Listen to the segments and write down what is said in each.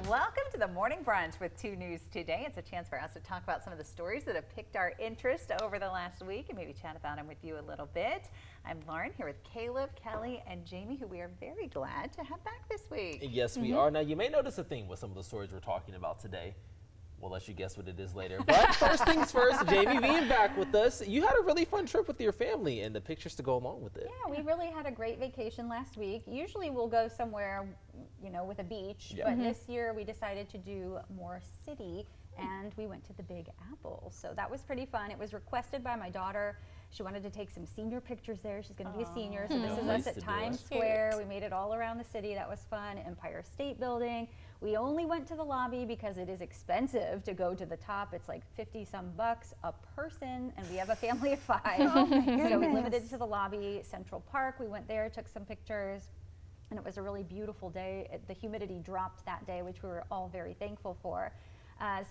Welcome to the Morning Brunch with 2 News Today. It's a chance for us to talk about some of the stories that have piqued our interest over the last week and maybe chat about them with you a little bit. I'm Lauren here with Caleb, Kelly, and Jamie, who we are very glad to have back this week. Yes, we are. Now, you may notice a theme with some of the stories we're talking about today. We'll let you guess what it is later. But first things first, Jamie being back with us. You had a really fun trip with your family and the pictures to go along with it. Yeah, we really had a great vacation last week. Usually we'll go somewhere, you know, with a beach, but this year we decided to do more city, and we went to the Big Apple. So that was pretty fun. It was requested by my daughter. She wanted to take some senior pictures there. She's going to be a senior. So this is us at Times Square. We made it all around the city. That was fun. Empire State Building. We only went to the lobby because it is expensive to go to the top. It's like 50 some bucks a person, and we have a family of 5. So we limited to the lobby. Central Park, we went there, took some pictures, and it was a really beautiful day. The humidity dropped that day, which we were all very thankful for.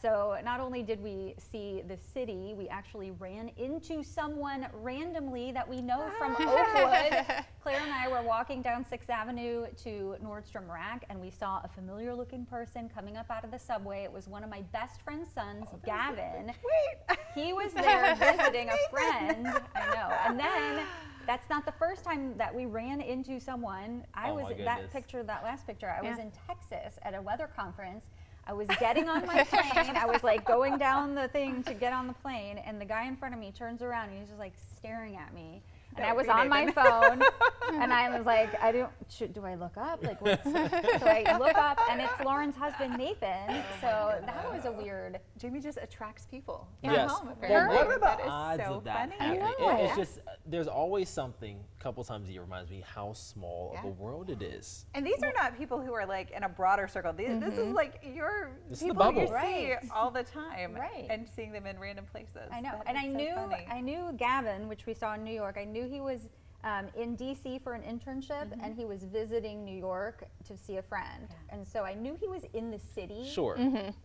So not only did we see the city, we actually ran into someone randomly that we know from Oakwood. Claire and I were walking down 6th Avenue to Nordstrom Rack, and we saw a familiar looking person coming up out of the subway. It was one of my best friend's sons, Gavin. Wait. He was there visiting a friend. I know. And then that's not the first time that we ran into someone. I was that last picture, I was in Texas at a weather conference. I was getting on my plane. I was like going down the thing to get on the plane, and the guy in front of me turns around and he's just like staring at me. And I was on my phone, and I was like, do I look up? Like, so I look up, and it's Lauren's husband, Nathan. So that was a weird. Jamie just attracts people. Yes. Home, well, what are the that odds so of that funny. happening? It's just, there's always something, a couple times a year, reminds me how small of a world it is. And these are not people who are like in a broader circle. This is like your people bubble. you see all the time, and seeing them in random places. I know, That and is I knew Gavin, which we saw in New York. I knew he was in DC for an internship, and he was visiting New York to see a friend. And so I knew he was in the city. Sure.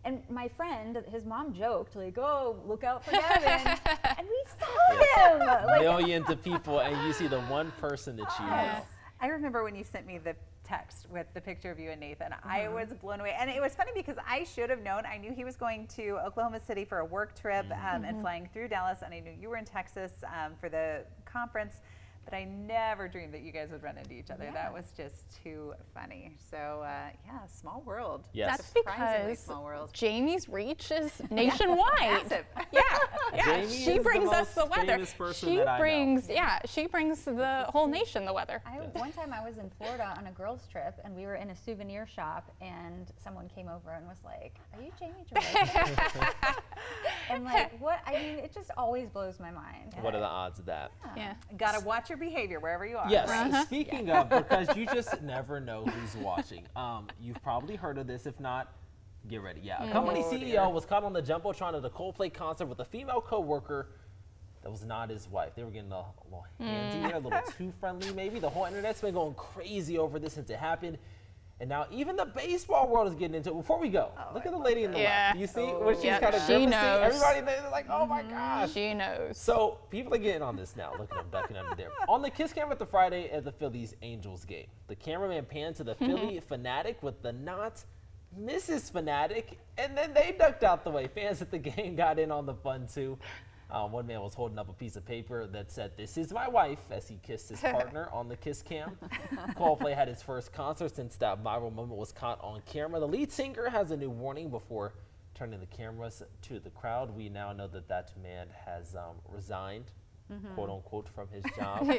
And my friend, his mom joked, like, oh, look out for Gavin. And we saw him. Like, millions of people, and you see the one person that you know. I remember when you sent me the text with the picture of you and Nathan. I was blown away. And it was funny because I should have known. I knew he was going to Oklahoma City for a work trip and flying through Dallas, and I knew you were in Texas for the conference. But I never dreamed that you guys would run into each other. That was just too funny. So yeah, small world. Yes. That's because small world. Jamie's reach is nationwide. Massive. Yeah. She brings us the weather. She brings the whole nation the weather. One time I was in Florida on a girls' trip, and we were in a souvenir shop, and someone came over and was like, "Are you Jamie Jarosik?" And like, what? I mean, it just always blows my mind. What are the odds of that? Yeah. Gotta watch your behavior wherever you are. Yes. Speaking of, because you just never know who's watching. You've probably heard of this. If not, get ready. Yeah. A company CEO was caught on the Jumbotron at a Coldplay concert with a female coworker that was not his wife. They were getting a little handsy there, a little too friendly maybe. The whole internet's been going crazy over this since it happened. And now even the baseball world is getting into it. Before we go, look at the lady in the left. You see when she's kind of grimacing? Everybody they're like, oh my gosh. She knows. So people are getting on this now. Look at them ducking under there. On the kiss cam at the Friday at the Phillies Angels game, the cameraman panned to the Philly fanatic with the not Mrs. Fanatic, and then they ducked out the way. Fans at the game got in on the fun too. One man was holding up a piece of paper that said, "This is my wife," as he kissed his partner on the kiss cam. Coldplay had his first concert since that viral moment was caught on camera. The lead singer has a new warning before turning the cameras to the crowd. We now know that that man has resigned, quote unquote, from his job.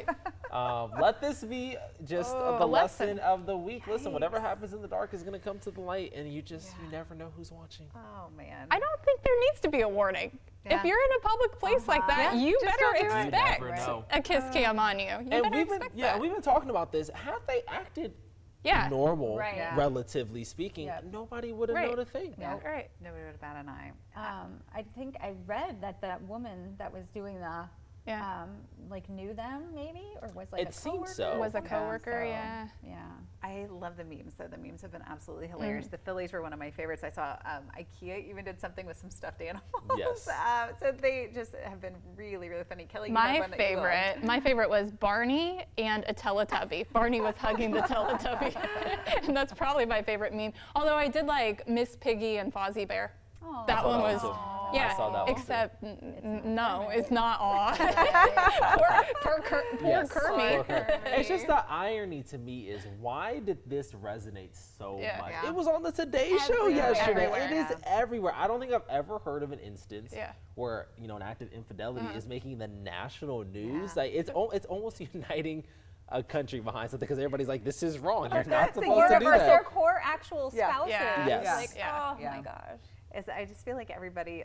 Let this be just the lesson of the week. Listen, whatever happens in the dark is going to come to the light, and you never know who's watching. Oh man. I don't think there needs to be a warning. If you're in a public place like that, you better expect a kiss cam on you. We've been talking about this. Had they acted normal, relatively speaking, nobody would have known a thing. Nobody would have batted an eye. I think I read that woman that was doing the like knew them maybe, or was like It a seemed coworker? so. Was a Yeah, coworker, so, yeah. Yeah. I love the memes, though. The memes have been absolutely hilarious. The Phillies were one of my favorites. I saw IKEA even did something with some stuffed animals. Yes. So they just have been really, really funny. Kelley, you have My one that you loved. my favorite was Barney and a Teletubby. Barney was hugging the Teletubby, and that's probably my favorite meme. Although I did like Miss Piggy and Fozzie Bear. Oh. That one was, I saw that one too. except no, it's not aw. Poor Yes, Kermit. poor Kermit. It's just the irony to me is why did this resonate so Yeah. much? Yeah. It was on the Today Show Everywhere. yesterday. Everywhere. It is everywhere. I don't think I've ever heard of an instance Yeah. where an act of infidelity is making the national news. Yeah. Like it's almost uniting a country behind something because everybody's like, this is wrong. You're not That's supposed Or to do their that. core actual Yeah. spouses. Yeah. Yes. Like, Yeah. oh Yeah. my gosh. I just feel like everybody,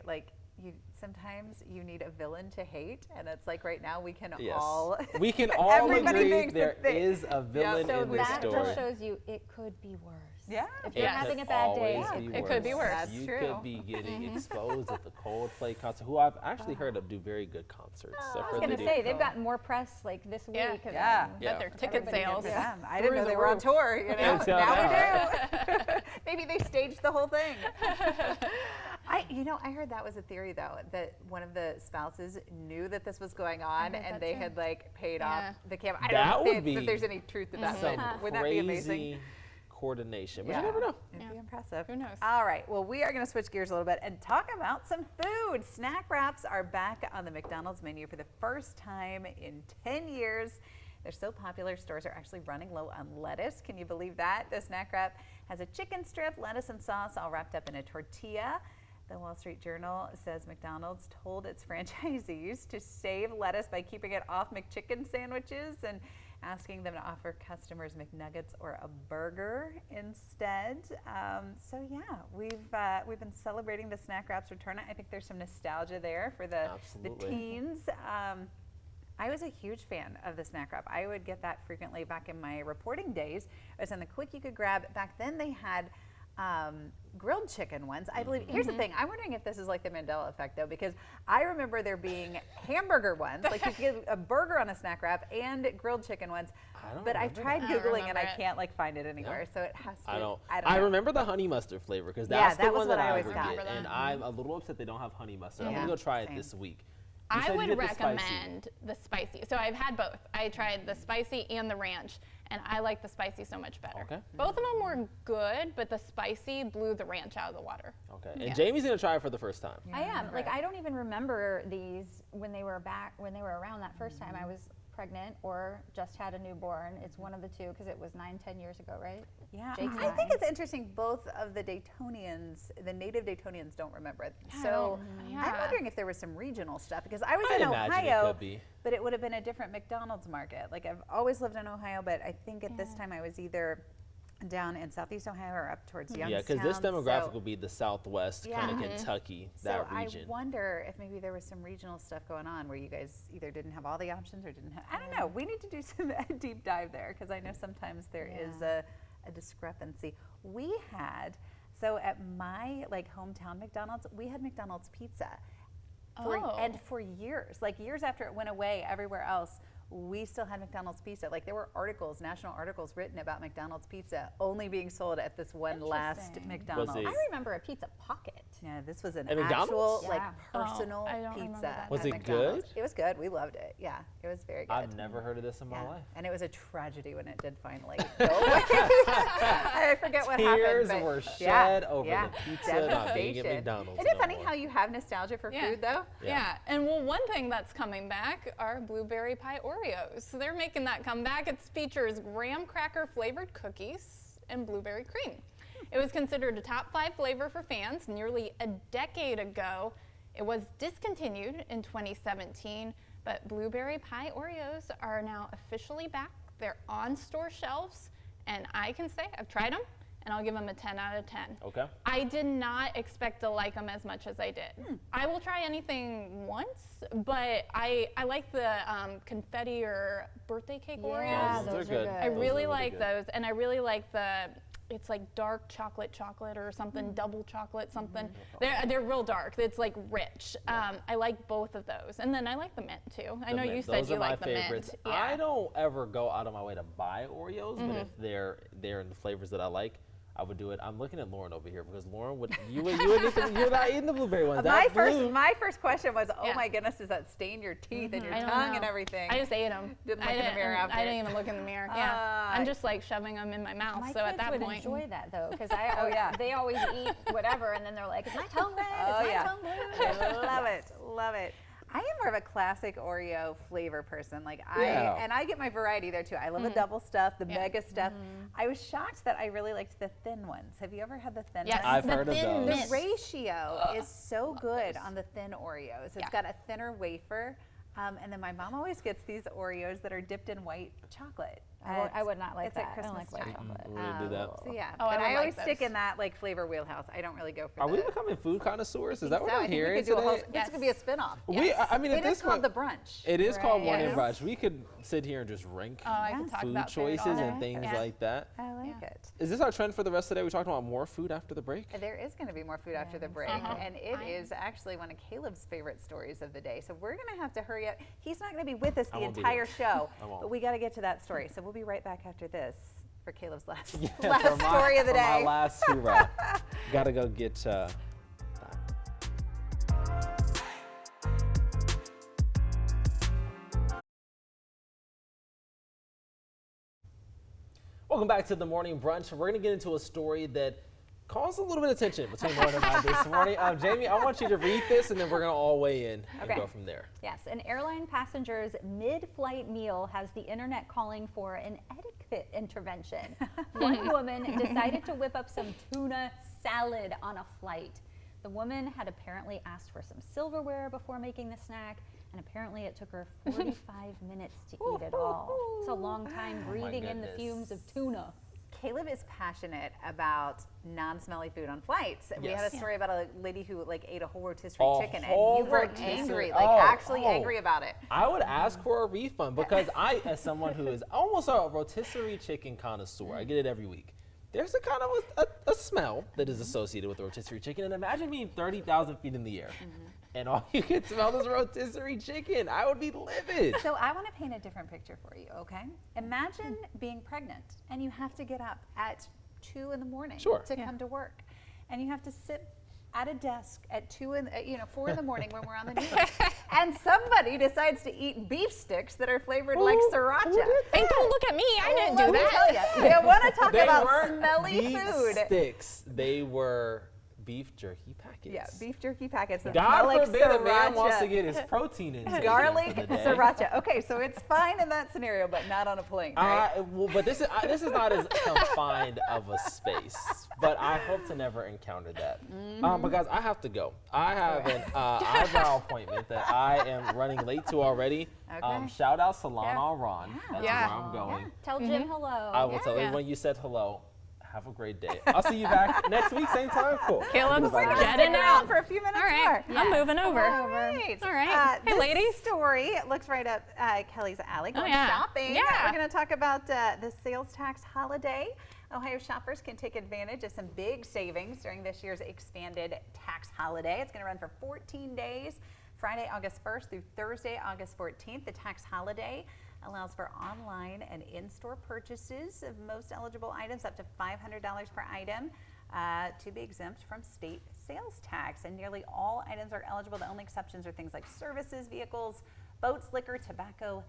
sometimes you need a villain to hate, and it's like right now we can Yes. all. We can all Everybody agree thinks there that they- is a villain So in this that story. just shows you it could be worse. Yeah. If you're It having could a bad day, always be it could be worse. That's You true. could be getting exposed at the Coldplay concert, who I've actually heard of do very good concerts. So I was for going the to say, dude- they've gotten more press this Yeah. week. Yeah. Yeah. Bet their ticket Everybody sales. gets them. I didn't know through they the were on roof. tour. Until Now now. we do. Maybe they staged the whole thing. I heard that was a theory though, that one of the spouses knew that this was going on, heard and that they too. had paid Yeah. off the camera. I That don't would think be that there's any truth to that. Some But would that be amazing? crazy coordination, but Yeah. you never know. It'd be impressive. Who knows? All right. Well, we are going to switch gears a little bit and talk about some food. Snack wraps are back on the McDonald's menu for the first time in 10 years. They're so popular, stores are actually running low on lettuce. Can you believe that? The snack wrap has a chicken strip, lettuce, and sauce all wrapped up in a tortilla. The Wall Street Journal says McDonald's told its franchisees to save lettuce by keeping it off McChicken sandwiches and asking them to offer customers McNuggets or a burger instead. We've been celebrating the snack wraps return. I think there's some nostalgia there for the Absolutely. teens. I was a huge fan of the snack wrap. I would get that frequently back in my reporting days. It was in the quick you could grab. Back then they had grilled chicken ones. I believe, here's the thing, I'm wondering if this is like the Mandela effect though, because I remember there being hamburger ones, like you could get a burger on a snack wrap and grilled chicken ones. But I've tried that. I don't Googling and I remember it. can't find it anywhere, so it has to I don't. I I know. remember the honey mustard flavor because Yeah, that's that the was one what that I I always would got. get, and I'm a little upset they don't have honey mustard. I'm Yeah. gonna go try it Same. this week. You I said you would did the spicy. recommend the spicy. So I've had both. I tried the spicy and the ranch, and I like the spicy so much better. Okay. Both of them were good, but the spicy blew the ranch out of the water. Okay, and Yeah. Jamie's gonna try it for the first time. I am. Right. Like, I don't even remember these when they were around that first time. I was pregnant or just had a newborn. It's one of the two because it was 9-10 years ago, right? Yeah, Jake's I think nine. it's interesting. Both of the Daytonians, the native Daytonians, don't remember it. So I'm yeah. wondering if there was some regional stuff because I was I'd in imagine Ohio, it could be. but it would have been a different McDonald's market. Like I've always lived in Ohio, but I think at this time I was either down in Southeast Ohio or up towards Youngstown. Yeah, because this demographic so- will be the Southwest, kind of Yeah. Kentucky, So that I region. wonder if maybe there was some regional stuff going on where you guys either didn't have all the options or didn't have. I don't know. We need to do some deep dive there because I know sometimes there is a discrepancy. We had at my hometown McDonald's, we had McDonald's pizza, and for years, years after it went away everywhere else. We still had McDonald's pizza. There were national articles written about McDonald's pizza only being sold at this one last Interesting. McDonald's. Was it- I remember a pizza pocket. Yeah, this was an At actual McDonald's? Yeah. personal I don't remember pizza. that. Was at it McDonald's. good? It was good. We loved it. Yeah, it was very good. I've never heard of this in my Yeah. life. And it was a tragedy when it did finally go away. I forget what Tears happened. were but shed over yeah, the pizza not being at devastation. McDonald's. Isn't it no funny more. how you have nostalgia for Yeah. food though? Yeah. And one thing that's coming back are blueberry pie Oreos. So they're making that comeback. It features graham cracker flavored cookies and blueberry cream. It was considered a top 5 flavor for fans nearly a decade ago. It was discontinued in 2017, but blueberry pie Oreos are now officially back. They're on store shelves, and I can say I've tried them, and I'll give them a 10 out of 10. Okay. I did not expect to like them as much as I did. I will try anything once, but I like the confetti or birthday cake Oreos. Those are good. I Those are really really like good. those, and I really like the it's like dark chocolate or something, double chocolate something. They're real dark. It's like rich. I like both of those. And then I like the mint too. I know you said you like the mint. Yeah. I don't ever go out of my way to buy Oreos, but if they're in the flavors that I like, I would do it. I'm looking at Lauren over here because Lauren you would you're not eating the blueberry ones. My first question was, oh my goodness, does that stain your teeth and your tongue and everything? I just ate them. Didn't look in the mirror after. I didn't even look in the mirror. Yeah, I'm just like shoving them in my mouth. My so at kids that would point, enjoy that though, because they always eat whatever, and then they're like, "Is my tongue red? Is my tongue blue?" Love it, love it. I am more of a classic Oreo flavor person. Like I get my variety there too. I love the double stuff, the mega stuff. I was shocked that I really liked the thin ones. Have you ever had the thin ones? I've heard of those. The ratio is so good on the thin Oreos. It's got a thinner wafer. And then my mom always gets these Oreos that are dipped in white chocolate. I would not like it's that. At Christmas I don't like white time. chocolate. We didn't do that. So yeah, Oh, but I always like stick those. in that like flavor wheelhouse. I don't really go for. Are we becoming food connoisseurs? Is that what I I'm think we hearing could do a whole, today? this could be a spinoff. I mean, at It this is called point, the brunch. it is called Right. morning Yes. brunch. We could sit here and just rank I could talk food about food choices all day. and things like that. I like it. Is this our trend for the rest of the day? We talking about more food after the break? There is going to be more food after the break, and it is actually one of Caleb's favorite stories of the day. So we're going to have to hurry up. He's not going to be with us the won't be entire here. show, I won't. but we got to get to that story. So we'll be right back after this for Caleb's last For story of the day. My last hoorah. Gotta go get. Welcome back to the morning brunch. We're gonna get into a story that caused a little bit of tension between Lauren and I this morning. Jamie, I want you to read this, and then we're gonna all weigh in and go from there. Yes, an airline passenger's mid-flight meal has the internet calling for an etiquette intervention. One woman decided to whip up some tuna salad on a flight. The woman had apparently asked for some silverware before making the snack, and apparently it took her 45 minutes to eat it all. It's a long time breathing in the goodness. fumes of tuna. Caleb is passionate about non-smelly food on flights. We had a story about a lady who like ate a whole rotisserie chicken, and you were angry, like actually angry about it. I would ask for a refund because I, as someone who is almost a rotisserie chicken connoisseur, I get it every week. There's a kind of a smell that is associated with rotisserie chicken, and imagine being 30,000 feet in the air, and all you can smell is rotisserie chicken. I would be livid. So I want to paint a different picture for you, okay? Imagine being pregnant and you have to get up at 2 in the morning to come to work, and you have to sit at a desk at 4 in the morning when we're on the news, and somebody decides to eat beef sticks that are flavored like sriracha. Hey, don't look at me. I didn't do Let me that. tell you, you want to talk They about weren't smelly beef food? sticks. They were beef jerky packets. Yeah, beef jerky packets that God smell like forbid a man wants sriracha. to get his protein in. Garlic sriracha. Okay, so it's fine in that scenario, but not on a plane, right? But this is not as confined of a space. But I hope to never encounter that because I have to go. I have an eyebrow appointment that I am running late to already. Okay. Shout out Salon Al Ron. That's Yeah. where I'm going. Tell Jim hello. I will tell everyone you said hello. Have a great day. I'll see you back next week, same time. Cool. Caleb's We're gonna jetting stick around out. for a few minutes All right, more. I'm moving over. All right. All right. Hey, this ladies. story looks right up Kelly's alley. Going yeah. shopping. Yeah. We're going to talk about the sales tax holiday. Ohio shoppers can take advantage of some big savings during this year's expanded tax holiday. It's going to run for 14 days, Friday, August 1st through Thursday, August 14th. The tax holiday allows for online and in-store purchases of most eligible items up to $500 per item to be exempt from state sales tax. And nearly all items are eligible. The only exceptions are things like services, vehicles, boats, liquor, tobacco,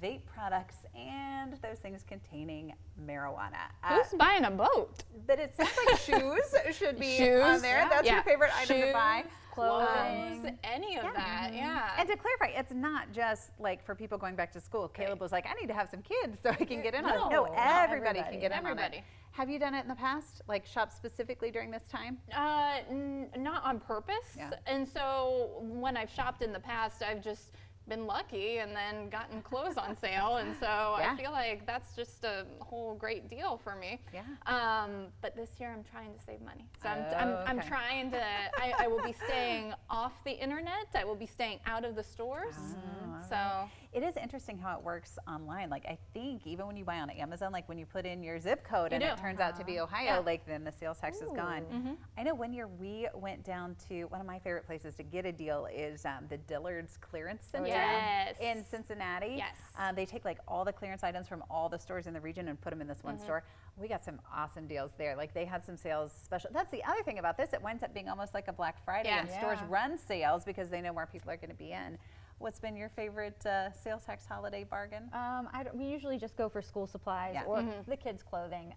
vape products, and those things containing marijuana. Who's buying a boat? But it sounds like shoes should be Shoes? on there. That's your favorite item to buy. Clothing. Any of that, yeah. And to clarify, it's not just like for people going back to school. Caleb was like, I need to have some kids so I can get in on it. No, No, not everybody can get in on it. Everybody. Have you done it in the past? Like shop specifically during this time? Not on purpose. Yeah. And so when I've shopped in the past, I've just been lucky and then gotten clothes on sale. And so Yeah. I feel like that's just a whole great deal for me. Yeah. But this year I'm trying to save money. So I'm okay. trying to, I will be staying off the internet. I will be staying out of the stores. So it is interesting how it works online. Like I think even when you buy on Amazon, like when you put in your zip code and do. it turns out to be Ohio, Yeah. like then the sales tax is gone. I know one year we went down to one of my favorite places to get a deal is the Dillard's Clearance Center Yes. in Cincinnati. Yes. They take like all the clearance items from all the stores in the region and put them in this one store. We got some awesome deals there. Like they had some sales special. That's the other thing about this. It winds up being almost like a Black Friday, Yeah. and stores run sales because they know more people are going to be in. What's been your favorite sales tax holiday bargain? We usually just go for school supplies Yeah. or the kids' clothing.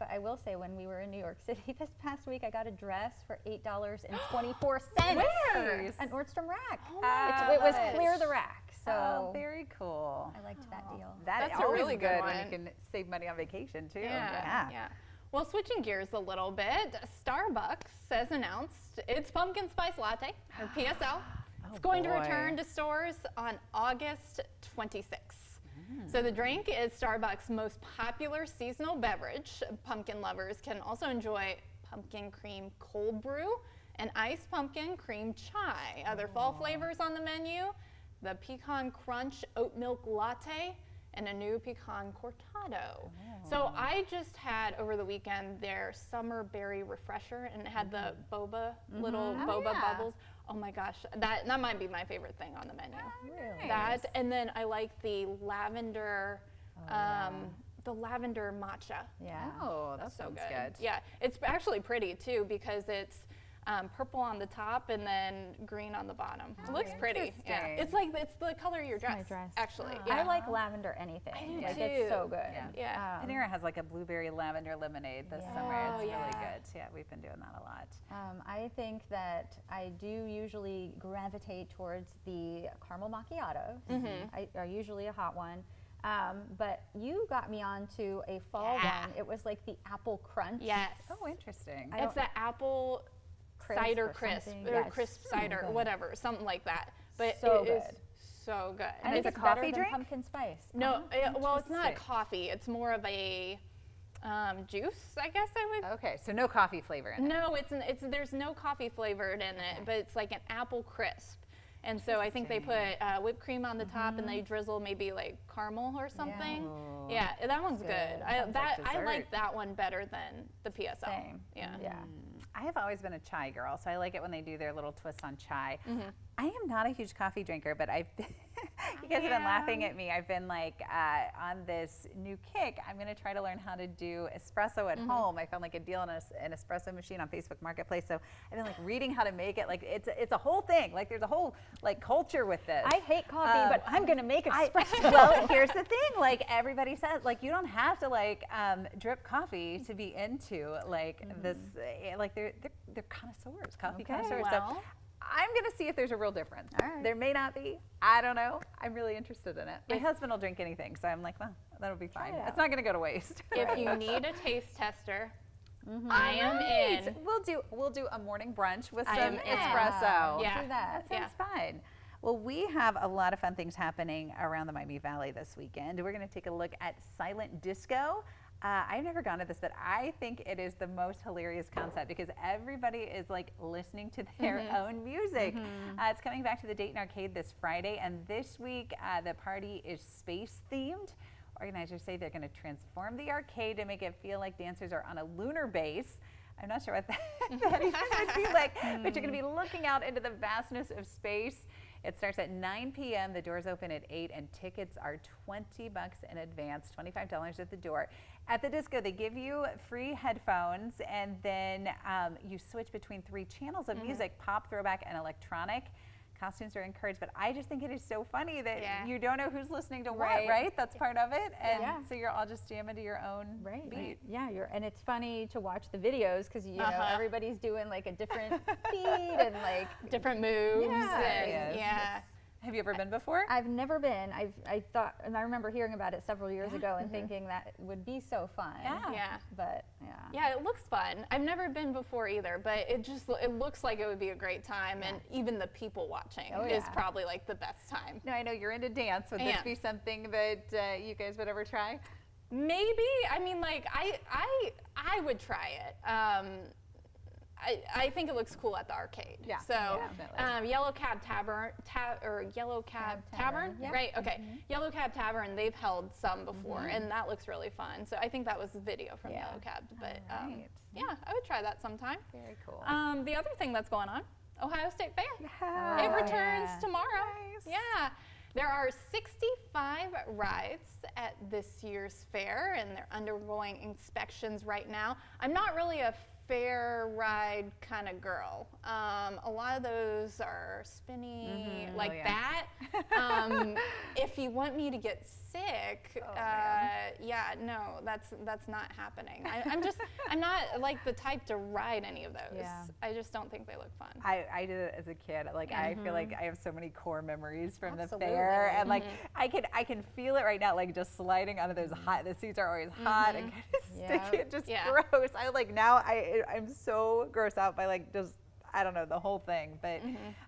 But I will say, when we were in New York City this past week, I got a dress for $8.24. Where? At Nordstrom Rack. my It was gosh. clear the rack. So Oh, very cool. I liked that deal. That's a always really good when you one. can save money on vacation too. Yeah. Well, switching gears a little bit, Starbucks has announced its pumpkin spice latte, or PSL. It's going to boy. return to stores on August 26th. So the drink is Starbucks' most popular seasonal beverage. Pumpkin lovers can also enjoy pumpkin cream cold brew and iced pumpkin cream chai. Other fall flavors on the menu, the pecan crunch oat milk latte, and a new pecan cortado. So I just had over the weekend their summer berry refresher, and it had the boba, little boba yeah. bubbles. Oh my gosh, that might be my favorite thing on the menu. Really? That, and then I like the lavender, the lavender matcha. Yeah. Oh, that That's so sounds good. good. Yeah, it's actually pretty too because it's purple on the top and then green on the bottom. It looks pretty. Yeah, interesting. it's the color of your dress. my dress. Actually. I like lavender anything. I do like too. it's so good. Yeah. Yeah. Panera has like a blueberry lavender lemonade this summer. Yeah. It's Oh, really yeah. good. Yeah, we've been doing that a lot. I think that I do usually gravitate towards the caramel macchiato. I usually a hot one. But you got me onto a fall Yeah. one. It was like the apple crunch. Yes. Oh, interesting. I It's the apple Crisp cider or crisp something. or Yeah, it's crisp so cider, good. whatever, something like that. But So it is good. so good. I And think it's a better coffee than drink? pumpkin spice. No, well, it's not interesting. coffee. It's more of a juice, I guess I would. Okay, so no coffee flavor in it. No, there's no coffee flavored in it, but it's like an apple crisp. And so I think they put whipped cream on the top and they drizzle maybe like caramel or something. Yeah, that one's good. I Sounds like I like dessert. that one better than the PSL. Same. Yeah. Yeah. I have always been a chai girl, so I like it when they do their little twist on chai. I am not a huge coffee drinker, but I've you guys have been laughing at me. I've been like on this new kick. I'm going to try to learn how to do espresso at home. I found like a deal on an espresso machine on Facebook Marketplace, so I've been like reading how to make it. Like it's a whole thing. Like there's a whole like culture with this. I hate coffee, but I'm gonna make espresso. Well, here's the thing. Like everybody says, like you don't have to like drip coffee to be into like this. Like they're connoisseurs, coffee connoisseurs. So well. I'm gonna see if there's a real difference. All right. There may not be. I don't know. I'm really interested in it. My husband will drink anything, so I'm like, well, that'll be fine. it It's out. not gonna go to waste. If you need a taste tester, I am in. We'll do a morning brunch with I some am in. espresso. Yeah. Do that. That sounds fun. Well, we have a lot of fun things happening around the Miami Valley this weekend. We're going to take a look at silent disco. I've never gone to this, but I think it is the most hilarious concept because everybody is like listening to their own music. It's coming back to the Dayton Arcade this Friday, and this week the party is space themed. Organizers say they're going to transform the arcade to make it feel like dancers are on a lunar base. I'm not sure what that even would be like, but you're going to be looking out into the vastness of space. It starts at 9 p.m. The doors open at 8, and tickets are $20 in advance, $25 at the door. At the disco, they give you free headphones, and then you switch between 3 channels of music: pop, throwback, and electronic. Costumes are encouraged, but I just think it is so funny that you don't know who's listening to what, right? That's part of it, and so you're all just jamming to your own beat. Yeah, and it's funny to watch the videos because you know everybody's doing like a different beat and like Different moves. Yeah. Yeah. Have you ever been before? I've never been. I thought, and I remember hearing about it several years ago and thinking that it would be so fun. Yeah. But Yeah, it looks fun. I've never been before either, but it looks like it would be a great time, and even the people watching is probably like the best time. No, I know you're into dance. Would this be something that you guys would ever try? Maybe. I mean, like I would try it. I think it looks cool at the arcade. Yeah. So Definitely. Yellow Cab Tavern, Yellow Cab Tavern, yeah. right? Okay. Yellow Cab Tavern. They've held some before, and that looks really fun. So I think that was a video from Yellow Cab. But Alright. yeah, I would try that sometime. Very cool. The other thing that's going on, Ohio State Fair. Yeah. It returns yeah. tomorrow. Nice. Yeah. There are 65 rides at this year's fair, and they're undergoing inspections right now. I'm not really a fair ride kind of girl. A lot of those are spinny like that. If you want me to get sick, yeah, no, that's not happening. I'm not like the type to ride any of those. Yeah. I just don't think they look fun. I did it as a kid. Like I feel like I have so many core memories from the Absolutely. fair, and like I can feel it right now. Like just sliding onto those hot. The seats are always hot and kind of sticky. It's just gross. I like now I'm so grossed out by like just. I don't know the whole thing, but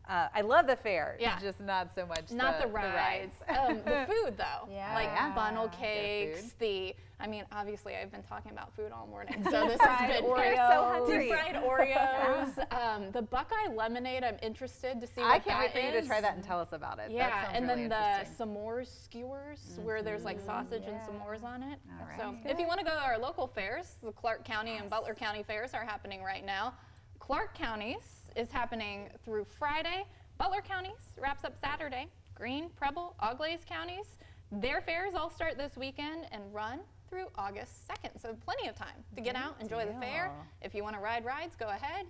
I love the fair. Yeah. Just not so much Not the rides. The food though. Yeah. Like Yeah. funnel Good cakes. food. I mean, obviously I've been talking about food all morning, so this has Fried been Oreos. so hungry. deep fried Oreos. The Buckeye lemonade. I'm interested to see what I can't wait for you to is. try that and tell us about it. Yeah, that sounds and really then the interesting. s'mores skewers, where there's like sausage and s'mores on it. All right. So if you want to go to our local fairs, the Clark County and Butler County fairs are happening right now. Clark County's is happening through Friday. Butler County's wraps up Saturday. Greene, Preble, Auglaize counties, their fairs all start this weekend and run through August 2nd. So plenty of time to get out, enjoy the fair. If you want to ride rides, go ahead.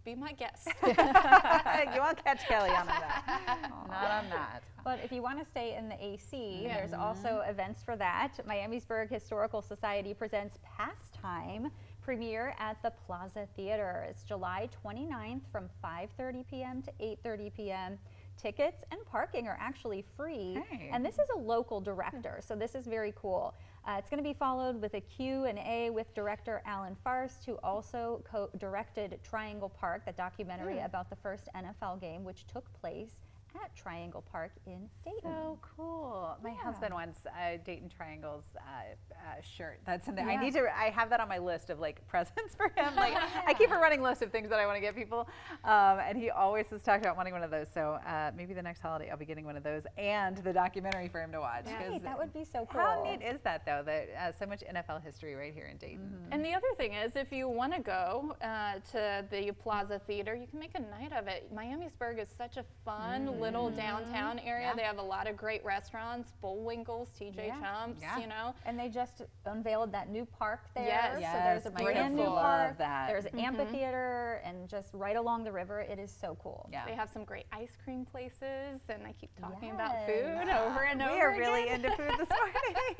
Be my guest. You won't catch Kelley on that. Not on that. But if you want to stay in the AC, there's also events for that. Miamisburg Historical Society presents Pastime premiere at the Plaza Theater. It's July 29th from 5:30 p.m. to 8:30 p.m. Tickets and parking are actually free. Hey. And this is a local director, so this is very cool. It's going to be followed with a Q&A with director Alan Farst, who also directed Triangle Park, the documentary about the first NFL game, which took place at Triangle Park in Dayton. So cool. My husband wants a Dayton Triangles shirt. That's in there. Yeah. I have that on my list of like presents for him. Like I keep a running list of things that I want to get people. And he always has talked about wanting one of those. So maybe the next holiday I'll be getting one of those and the documentary for him to watch. Right, that would be so cool. How neat is that though? That so much NFL history right here in Dayton. And the other thing is, if you want to go to the Plaza Theater, you can make a night of it. Miamisburg is such a fun little downtown area. They have a lot of great restaurants, Bullwinkle's, TJ Chumps, you know. And they just unveiled that new park there. Yes. So there's a my brand new kids love park. that. There's an amphitheater and just right along the river. It is so cool. Yeah. They have some great ice cream places, and I keep talking about Yes. food over and over We are again. really into food this morning.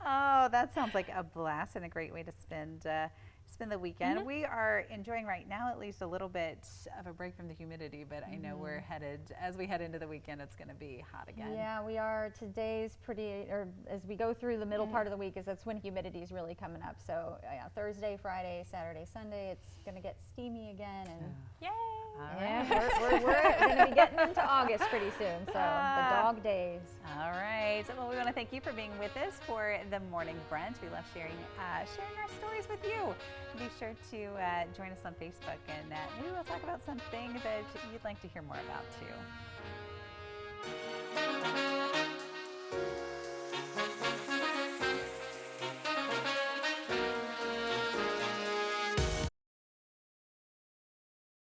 Oh, that sounds like a blast and a great way to spend the weekend. We are enjoying right now at least a little bit of a break from the humidity, but I know we're headed, as we head into the weekend, it's going to be hot again. Yeah, we are. Today's pretty, or as we go through the middle part of the week, is that's when humidity is really coming up. So yeah, Thursday, Friday, Saturday, Sunday, it's going to get steamy again. And Yay! we're going to be getting into August pretty soon. So the dog days. All right. Well, we want to thank you for being with us for the morning brunch. We love sharing our stories with you. Be sure to join us on Facebook, and maybe we'll talk about something that you'd like to hear more about too.